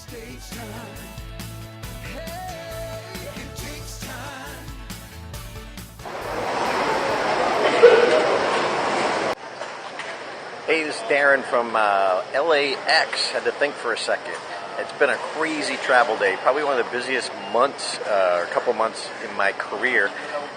takes time. Hey, it takes time. Hey, this is Darren from LAX. Had to think for a second. It's been a crazy travel day, probably one of the busiest months, or a couple months in my career.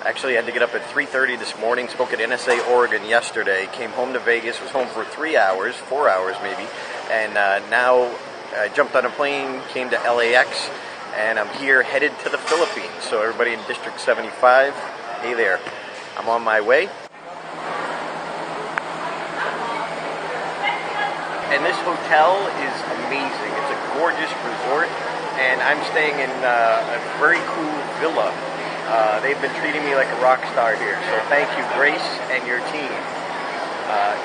I actually had to get up at 3:30 this morning, spoke at NSA Oregon yesterday, came home to Vegas, was home for 3 hours, 4 hours maybe, and now I jumped on a plane, came to LAX, and I'm here headed to the Philippines. So everybody in District 75, hey there, I'm on my way. And this hotel is amazing. It's a gorgeous resort, and I'm staying in a very cool villa. They've been treating me like a rock star here, so thank you, Grace, and your team.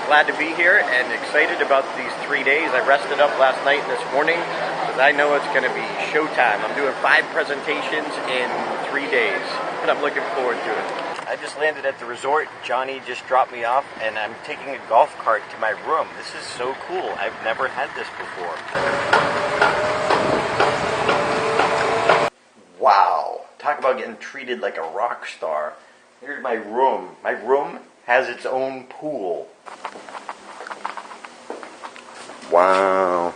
Glad to be here and excited about these 3 days. I rested up last night and this morning because I know it's going to be showtime. I'm doing 5 presentations in 3 days, and I'm looking forward to it. I just landed at the resort. Johnny just dropped me off, and I'm taking a golf cart to my room. This is so cool. I've never had this before. Wow. Talk about getting treated like a rock star. Here's my room. My room has its own pool. Wow.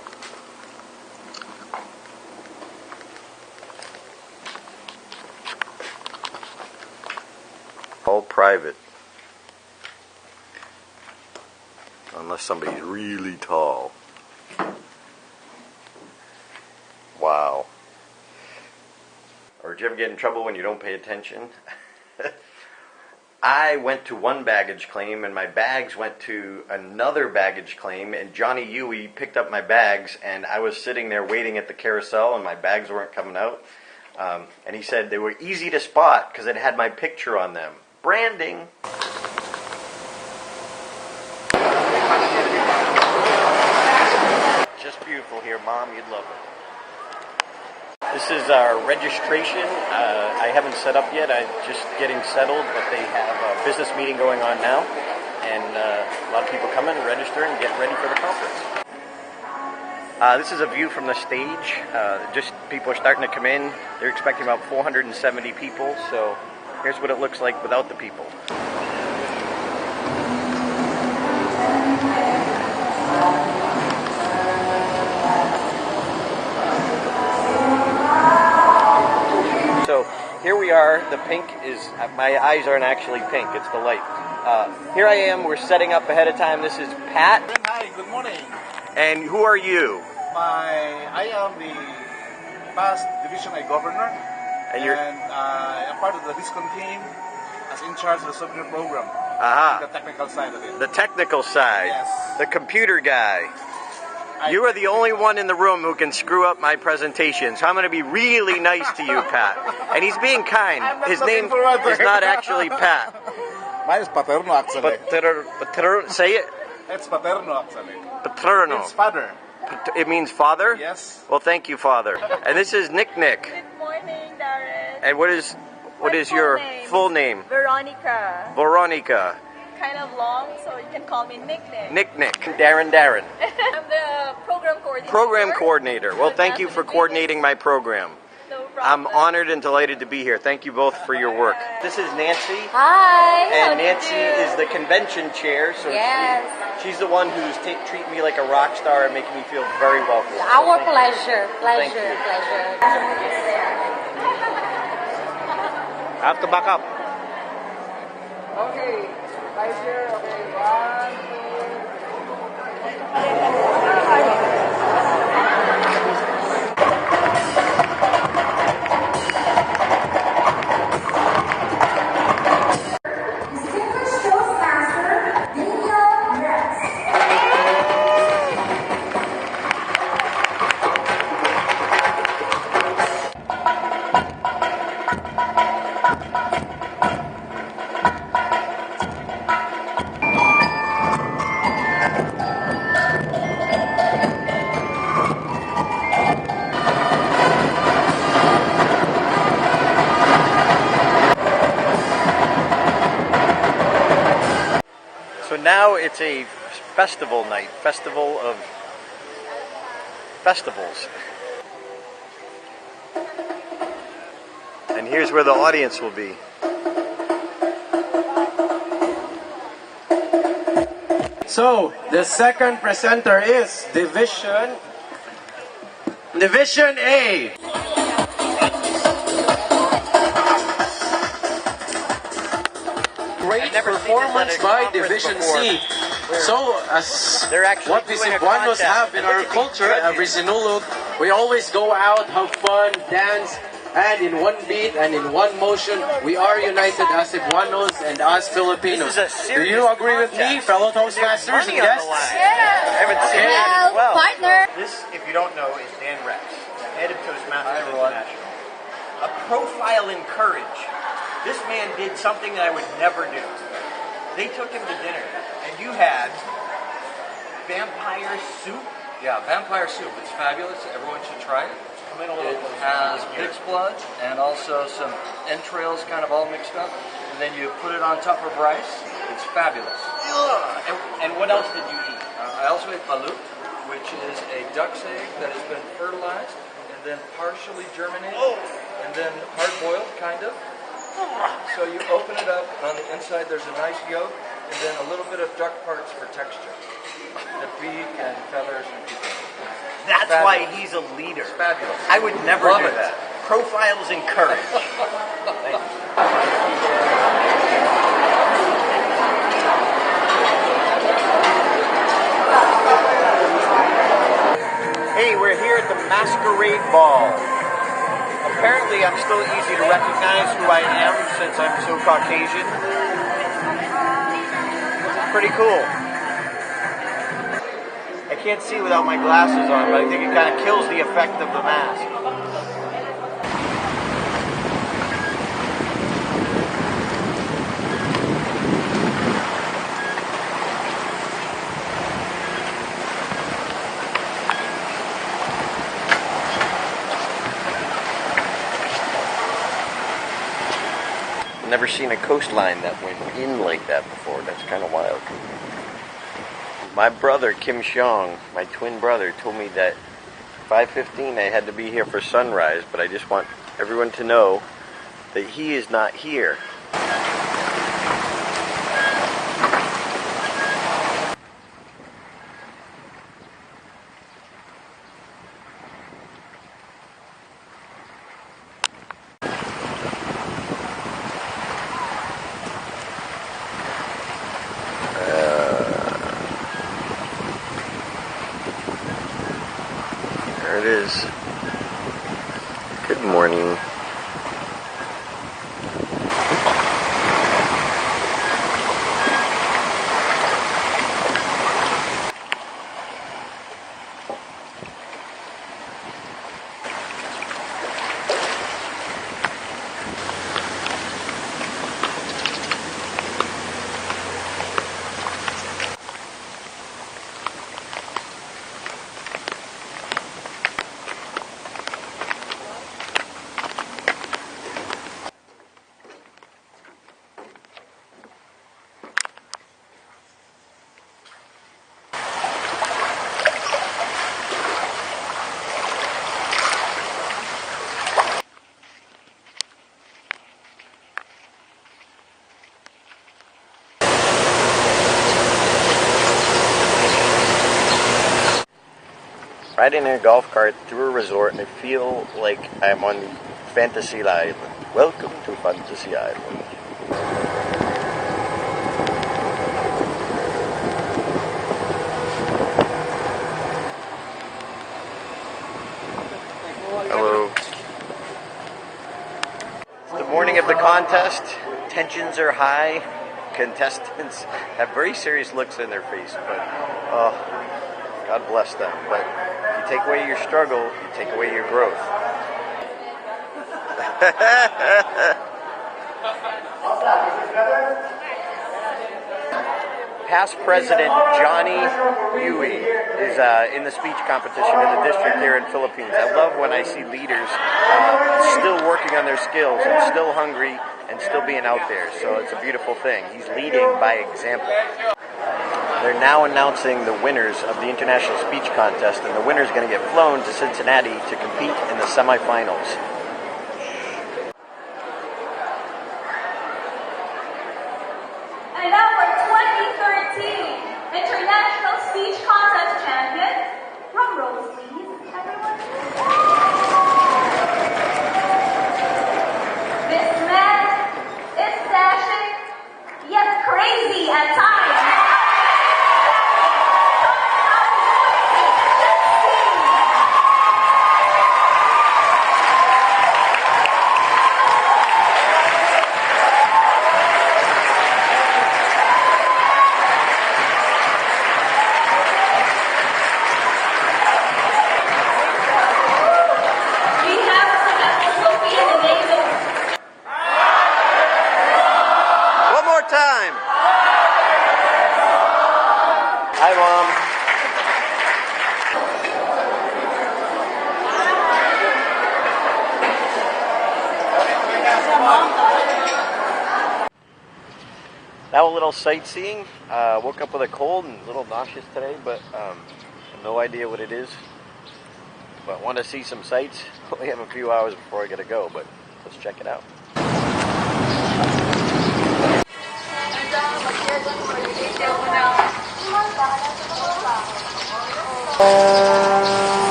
All private. Unless somebody's really tall. Wow. Or do you ever get in trouble when you don't pay attention? I went to one baggage claim and my bags went to another baggage claim, and Johnny Yui picked up my bags, and I was sitting there waiting at the carousel and my bags weren't coming out. And he said they were easy to spot because it had my picture on them. Branding. Just beautiful here, Mom. You'd love it. This is our registration. I haven't set up yet. I'm just getting settled, but they have a business meeting going on now. And a lot of people come in, register, and get ready for the conference. This is a view from the stage. Just people are starting to come in. They're expecting about 470 people. So here's what it looks like without the people. So here we are. The pink is, my eyes aren't actually pink, it's the light. Here I am, we're setting up ahead of time. This is Pat. Hi, good morning. And who are you? I am the past Division A Governor, and I'm part of the Discon team as in charge of the souvenir program. The technical side of it. The technical side. Yes. The computer guy. You are the only one in the room who can screw up my presentation, so I'm going to be really nice to you, Pat. And he's being kind. His name is not actually Pat. Mine is Paterno, actually. Paterno, say it. It's Paterno, actually. Paterno. It's father. It means father? Yes. Well, thank you, Father. And this is Nick. Good morning, Darren. And what is your full name? Veronica. Veronica. Kind of long, so you can call me Nick. Nick. Darren. I'm the program coordinator. Program coordinator. Well, thank you for coordinating my program. No problem. I'm honored and delighted to be here. Thank you both for your work. This is Nancy. Hi. And Nancy is the convention chair, so she's the one who's treating me like a rock star and making me feel very welcome. Our pleasure. I have to back up. Okay, right here. Okay, 1. So now it's a festival night, festival of festivals. And here's where the audience will be. So, the second presenter is Division A. Great performance by Division C. So, as what we Cebuanos have in our culture, every Sinulog, we always go out, have fun, dance, and in one beat and in one motion, we are united as Cebuanos and as Filipinos. Do you agree with me, fellow Toastmasters and guests? Well, partner. This, if you don't know, is Dan Rex, head of Toastmasters International. A profile in courage. This man did something that I would never do. They took him to dinner, and you had vampire soup. Yeah, vampire soup. It's fabulous. Everyone should try it. It has pig's blood and also some entrails kind of all mixed up. And then you put it on top of rice. It's fabulous. And what else did you eat? I also ate balut, which is a duck's egg that has been fertilized and then partially germinated and then hard-boiled, kind of. So you open it up, on the inside there's a nice yolk and then a little bit of duck parts for texture. The beak and feathers and pieces. That's why he's a leader. It's fabulous. I would never Love do it. that. Profiles in courage. Thank you. Hey, we're here at the Masquerade Ball. Apparently, I'm still easy to recognize who I am since I'm so Caucasian. Pretty cool. I can't see without my glasses on, but I think it kind of kills the effect of the mask. Never seen a coastline that went in like that before. That's kind of wild. My brother, Kim Xiong, my twin brother, told me that 5:15 I had to be here for sunrise, but I just want everyone to know that he is not here. There it is. Good morning. Riding in a golf cart through a resort, and I feel like I'm on Fantasy Island. Welcome to Fantasy Island. Hello. It's the morning of the contest. Tensions are high. Contestants have very serious looks in their face, but God bless them. But if you take away your struggle, you take away your growth. Past President Johnny Yui is in the speech competition in the district here in Philippines. I love when I see leaders still working on their skills and still hungry and still being out there. So it's a beautiful thing. He's leading by example. They're now announcing the winners of the international speech contest, and the winner is going to get flown to Cincinnati to compete in the semifinals. Now a little sightseeing. Woke up with a cold and a little nauseous today, but no idea what it is. But want to see some sights. Only have a few hours before I gotta go, but let's check it out.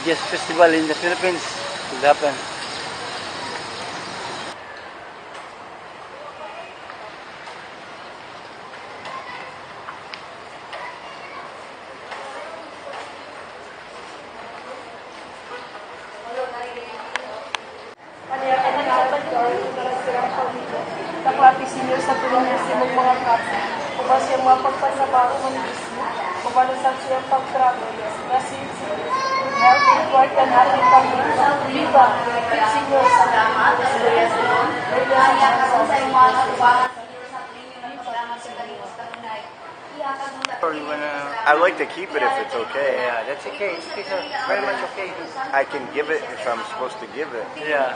Biggest festival in the Philippines will happen. Senior sa tuloy sa mga kapsa. Kung ba siya mga pagpasabaho ng mismo, kung ba sa siya pag-travel, na si good health, good work, and happy family. Viva! Senior sa I'd like to keep it if it's okay. Yeah, that's okay. It's very much okay. I can give it if I'm supposed to give it. Yeah.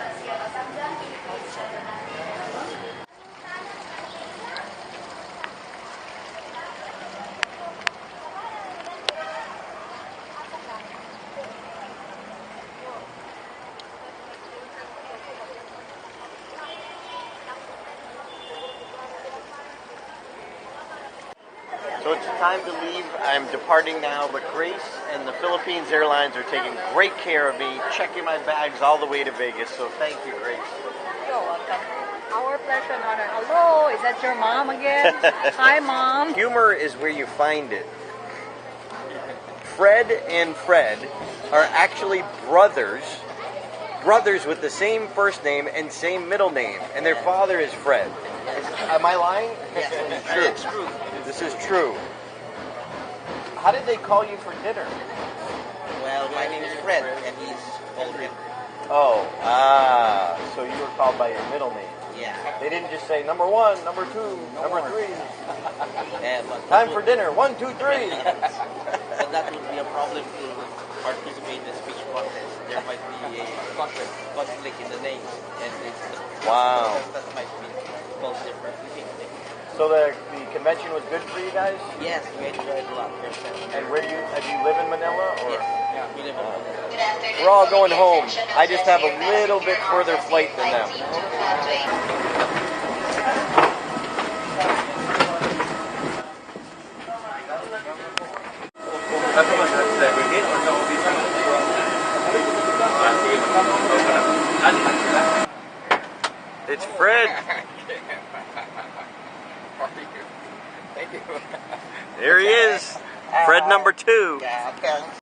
So it's time to leave. I'm departing now, but Grace and the Philippines Airlines are taking great care of me, checking my bags all the way to Vegas. So thank you, Grace. You're welcome. Our pleasure and honor. Hello, is that your mom again? Hi, Mom. Humor is where you find it. Fred and Fred are actually brothers with the same first name and same middle name, and their father is Fred. Am I lying? Yes, It's true. This is true. How did they call you for dinner? Well, my name is Fred, and he's called Rick. Oh, so you were called by your middle name. Yeah. They didn't just say number 1, number 2, number 3. Yeah, but Time for dinner, 1, 2, 3. but that would be a problem to participate in the speech contest. There might be a conflict in the names, and Wow. that might be called differently. So the convention was good for you guys? Yes, we enjoyed a lot. And where do you live in Manila? Or? Yes, we live in Manila. We're all going home. I just have a little bit further flight than them. It's Fred. Thank you. There he is. Fred number 2. Yeah, thanks.